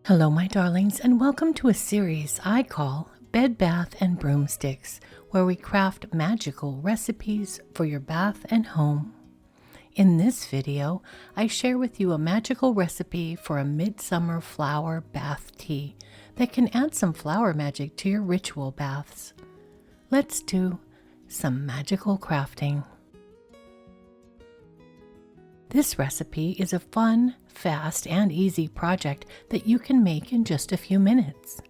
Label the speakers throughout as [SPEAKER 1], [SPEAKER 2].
[SPEAKER 1] Hello, my darlings, and welcome to a series I call Bed, Bath, and Broomsticks, where we craft magical recipes for your bath and home. In this video, I share with you a magical recipe for a Midsummer Flower Bath Tea that can add some flower magic to your ritual baths. Let's do some magical crafting. This recipe is a fun, fast, and easy project that you can make in just a few minutes.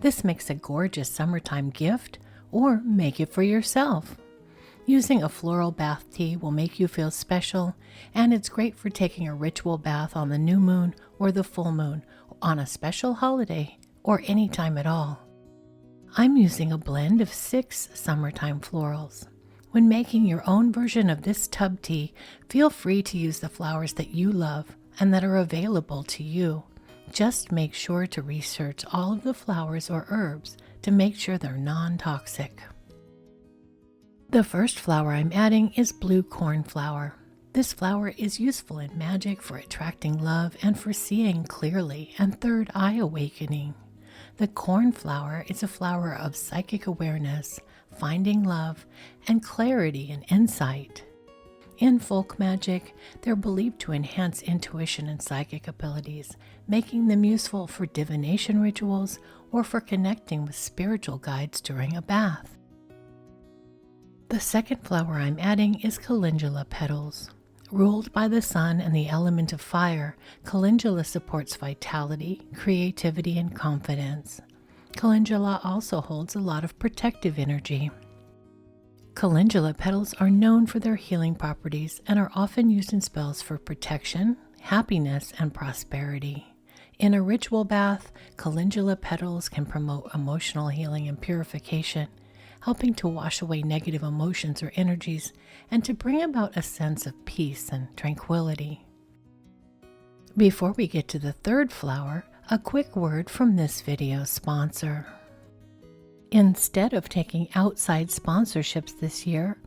[SPEAKER 1] This makes a gorgeous summertime gift, or make it for yourself. Using a floral bath tea will make you feel special, and it's great for taking a ritual bath on the new moon or the full moon, on a special holiday, or any time at all. I'm using a blend of 6 summertime florals. When making your own version of this tub tea, feel free to use the flowers that you love and that are available to you. Just make sure to research all of the flowers or herbs to make sure they're non-toxic. The first flower I'm adding is blue cornflower. This flower is useful in magic for attracting love and for seeing clearly and third eye awakening. The cornflower is a flower of psychic awareness, finding love, and clarity and insight. In folk magic, they're believed to enhance intuition and psychic abilities, making them useful for divination rituals or for connecting with spiritual guides during a bath. The second flower I'm adding is calendula petals. Ruled by the sun and the element of fire, calendula supports vitality, creativity, and confidence. Calendula also holds a lot of protective energy. Calendula petals are known for their healing properties and are often used in spells for protection, happiness, and prosperity. In a ritual bath, calendula petals can promote emotional healing and purification, helping to wash away negative emotions or energies and to bring about a sense of peace and tranquility. Before we get to the third flower, a quick word from this video's sponsor. Instead of taking outside sponsorships this year,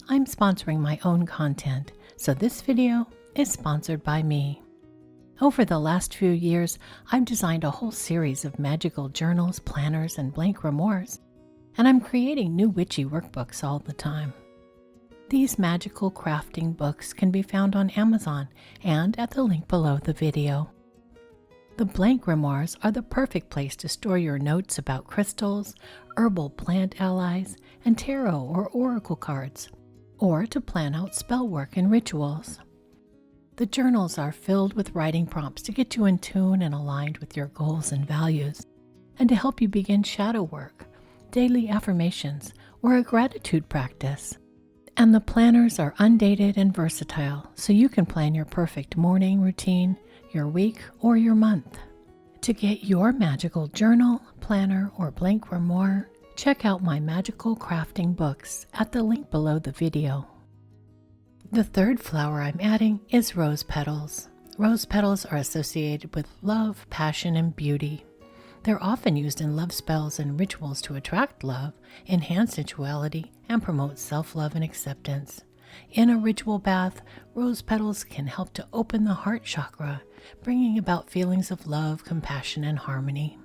[SPEAKER 1] I'm sponsoring my own content, so this video is sponsored by me. Over the last few years, I've designed a whole series of magical journals, planners, and blank grimoires, and I'm creating new witchy workbooks all the time. These magical crafting books can be found on Amazon and at the link below the video. The blank grimoires are the perfect place to store your notes about crystals, herbal plant allies, and tarot or oracle cards, or to plan out spell work and rituals. The journals are filled with writing prompts to get you in tune and aligned with your goals and values, and to help you begin shadow work, daily affirmations, or a gratitude practice. And the planners are undated and versatile, so you can plan your perfect morning routine, your week, or your month. To get your magical journal, planner, or blank grimoire, check out my magical crafting books at the link below the video. The third flower I'm adding is rose petals. Rose petals are associated with love, passion, and beauty. They're often used in love spells and rituals to attract love, enhance sensuality, and promote self-love and acceptance. In a ritual bath, rose petals can help to open the heart chakra, bringing about feelings of love, compassion, and harmony.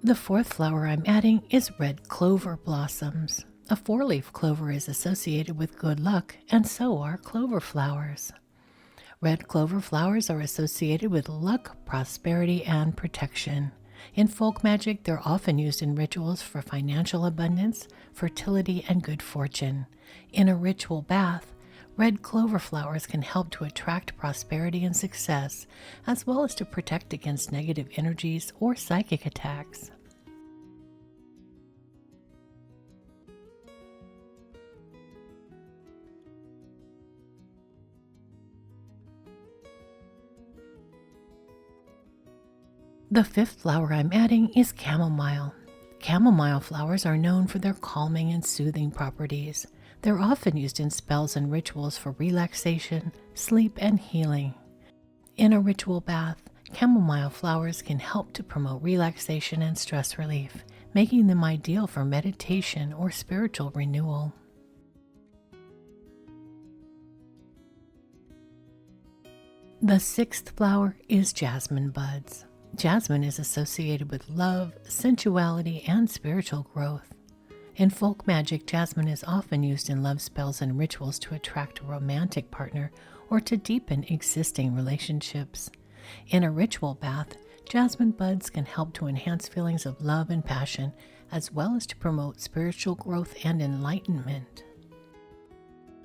[SPEAKER 1] The fourth flower I'm adding is red clover blossoms. A 4-leaf clover is associated with good luck, and so are clover flowers. Red clover flowers are associated with luck, prosperity, and protection. In folk magic, they're often used in rituals for financial abundance, fertility, and good fortune. In a ritual bath, red clover flowers can help to attract prosperity and success, as well as to protect against negative energies or psychic attacks. The fifth flower I'm adding is chamomile. Chamomile flowers are known for their calming and soothing properties. They're often used in spells and rituals for relaxation, sleep, and healing. In a ritual bath, chamomile flowers can help to promote relaxation and stress relief, making them ideal for meditation or spiritual renewal. The sixth flower is jasmine buds. Jasmine is associated with love, sensuality, and spiritual growth. In folk magic, jasmine is often used in love spells and rituals to attract a romantic partner or to deepen existing relationships. In a ritual bath, jasmine buds can help to enhance feelings of love and passion, as well as to promote spiritual growth and enlightenment.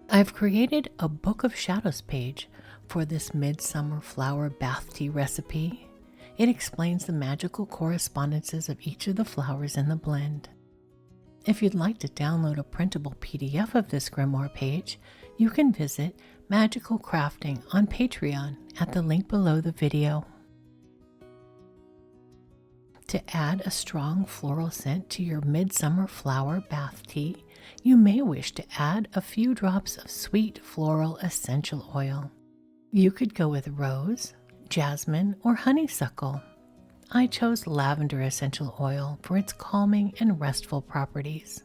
[SPEAKER 1] I've created a Book of Shadows page for this Midsummer Flower Bath Tea recipe. It explains the magical correspondences of each of the flowers in the blend. If you'd like to download a printable PDF of this grimoire page, you can visit Magical Crafting on Patreon at the link below the video. To add a strong floral scent to your Midsummer Flower Bath Tea, you may wish to add a few drops of sweet floral essential oil. You could go with rose, jasmine, or honeysuckle. I chose lavender essential oil for its calming and restful properties.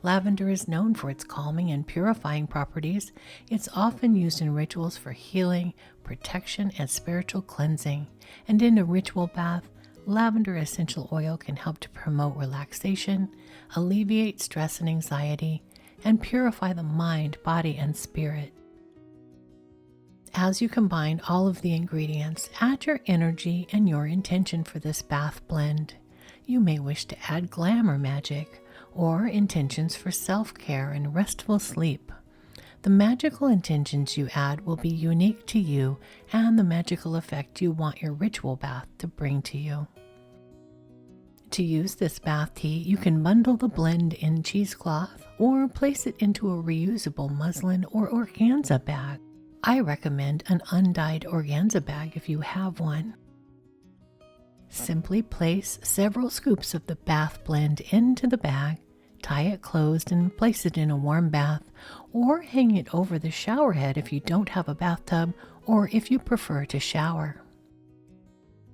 [SPEAKER 1] Lavender is known for its calming and purifying properties. It's often used in rituals for healing, protection, and spiritual cleansing. And in a ritual bath, lavender essential oil can help to promote relaxation, alleviate stress and anxiety, and purify the mind, body, and spirit. As you combine all of the ingredients, add your energy and your intention for this bath blend. You may wish to add glamour magic or intentions for self-care and restful sleep. The magical intentions you add will be unique to you and the magical effect you want your ritual bath to bring to you. To use this bath tea, you can bundle the blend in cheesecloth or place it into a reusable muslin or organza bag. I recommend an undyed organza bag if you have one. Simply place several scoops of the bath blend into the bag, tie it closed, and place it in a warm bath, or hang it over the shower head if you don't have a bathtub or if you prefer to shower.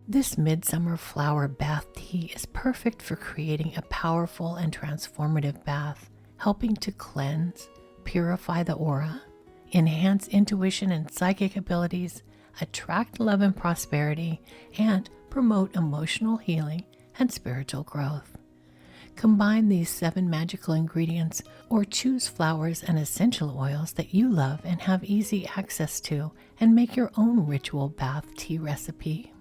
[SPEAKER 1] This Midsummer Flower Bath Tea is perfect for creating a powerful and transformative bath, helping to cleanse, purify the aura, enhance intuition and psychic abilities, attract love and prosperity, and promote emotional healing and spiritual growth. Combine these 7 magical ingredients or choose flowers and essential oils that you love and have easy access to, and make your own ritual bath tea recipe.